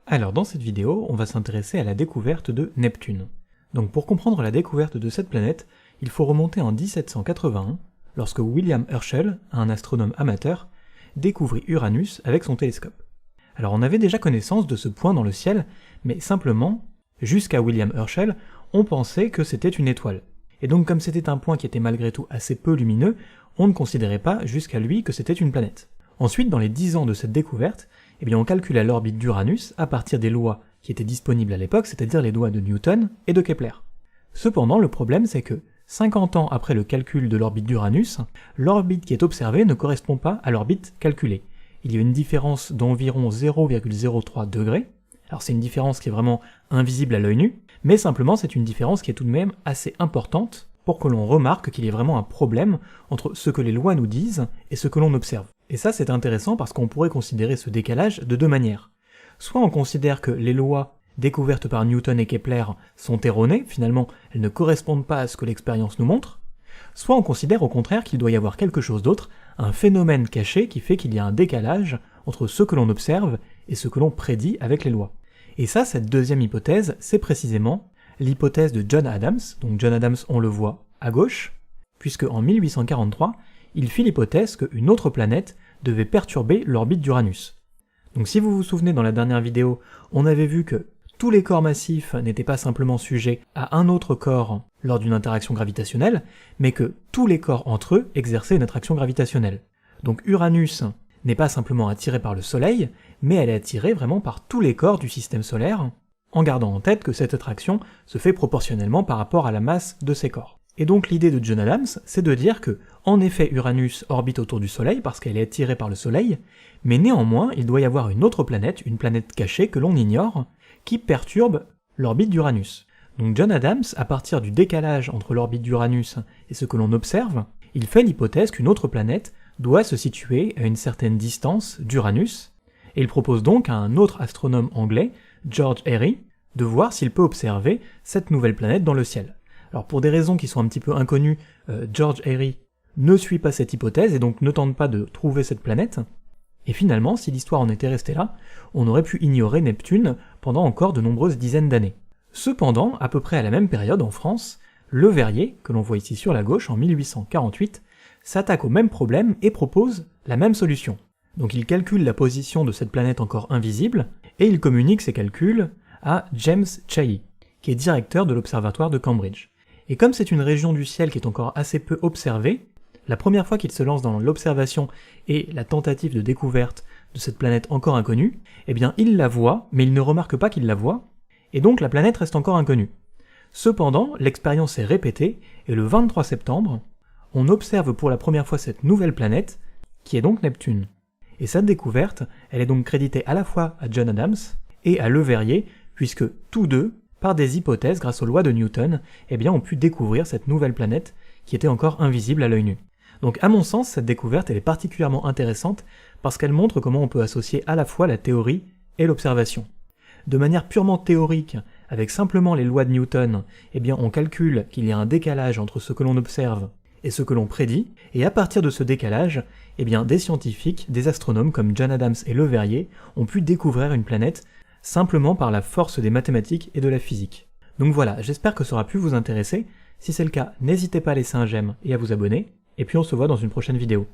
Alors dans cette vidéo, on va s'intéresser à la découverte de Neptune. Donc pour comprendre la découverte de cette planète, il faut remonter en 1781, lorsque William Herschel, un astronome amateur, découvrit Uranus avec son télescope. Alors on avait déjà connaissance de ce point dans le ciel, mais simplement, jusqu'à William Herschel, on pensait que c'était une étoile. Et donc comme c'était un point qui était malgré tout assez peu lumineux, on ne considérait pas jusqu'à lui que c'était une planète. Ensuite, dans les 10 ans de cette découverte, on calculait l'orbite d'Uranus à partir des lois qui étaient disponibles à l'époque, c'est-à-dire les lois de Newton et de Kepler. Cependant, le problème c'est que 50 ans après le calcul de l'orbite d'Uranus, l'orbite qui est observée ne correspond pas à l'orbite calculée. Il y a une différence d'environ 0,03 degrés. Alors c'est une différence qui est vraiment invisible à l'œil nu, mais simplement c'est une différence qui est tout de même assez importante pour que l'on remarque qu'il y a vraiment un problème entre ce que les lois nous disent et ce que l'on observe. Et ça c'est intéressant parce qu'on pourrait considérer ce décalage de deux manières. Soit on considère que les lois découvertes par Newton et Kepler sont erronées, finalement elles ne correspondent pas à ce que l'expérience nous montre, soit on considère au contraire qu'il doit y avoir quelque chose d'autre, un phénomène caché qui fait qu'il y a un décalage entre ce que l'on observe et ce que l'on prédit avec les lois. Et ça, cette deuxième hypothèse, c'est précisément l'hypothèse de John Adams, donc John Adams on le voit à gauche, puisque en 1843, il fit l'hypothèse qu'une autre planète devait perturber l'orbite d'Uranus. Donc si vous vous souvenez dans la dernière vidéo, on avait vu que tous les corps massifs n'étaient pas simplement sujets à un autre corps lors d'une interaction gravitationnelle, mais que tous les corps entre eux exerçaient une attraction gravitationnelle. Donc Uranus n'est pas simplement attiré par le Soleil, mais elle est attirée vraiment par tous les corps du système solaire, en gardant en tête que cette attraction se fait proportionnellement par rapport à la masse de ces corps. Et donc l'idée de John Adams, c'est de dire que, en effet, Uranus orbite autour du Soleil parce qu'elle est attirée par le Soleil, mais néanmoins, il doit y avoir une autre planète, une planète cachée que l'on ignore, qui perturbe l'orbite d'Uranus. Donc John Adams, à partir du décalage entre l'orbite d'Uranus et ce que l'on observe, il fait l'hypothèse qu'une autre planète doit se situer à une certaine distance d'Uranus, et il propose donc à un autre astronome anglais, George Airy, de voir s'il peut observer cette nouvelle planète dans le ciel. Alors pour des raisons qui sont un petit peu inconnues, George Airy ne suit pas cette hypothèse et donc ne tente pas de trouver cette planète, et finalement, si l'histoire en était restée là, on aurait pu ignorer Neptune pendant encore de nombreuses dizaines d'années. Cependant, à peu près à la même période en France, Le Verrier, que l'on voit ici sur la gauche en 1848, s'attaque au même problème et propose la même solution. Donc il calcule la position de cette planète encore invisible, et il communique ses calculs à James Chailly, qui est directeur de l'observatoire de Cambridge. Et comme c'est une région du ciel qui est encore assez peu observée, la première fois qu'il se lance dans l'observation et la tentative de découverte de cette planète encore inconnue, il la voit, mais il ne remarque pas qu'il la voit, et donc la planète reste encore inconnue. Cependant, l'expérience est répétée, et le 23 septembre, on observe pour la première fois cette nouvelle planète, qui est donc Neptune. Et cette découverte, elle est donc créditée à la fois à John Adams et à Le Verrier, puisque tous deux, par des hypothèses grâce aux lois de Newton, ont pu découvrir cette nouvelle planète qui était encore invisible à l'œil nu. Donc à mon sens, cette découverte elle est particulièrement intéressante parce qu'elle montre comment on peut associer à la fois la théorie et l'observation. De manière purement théorique, avec simplement les lois de Newton, on calcule qu'il y a un décalage entre ce que l'on observe et ce que l'on prédit, et à partir de ce décalage, des scientifiques, des astronomes comme John Adams et Le Verrier ont pu découvrir une planète simplement par la force des mathématiques et de la physique. Donc voilà, j'espère que ça aura pu vous intéresser. Si c'est le cas, n'hésitez pas à laisser un j'aime et à vous abonner, et puis on se voit dans une prochaine vidéo.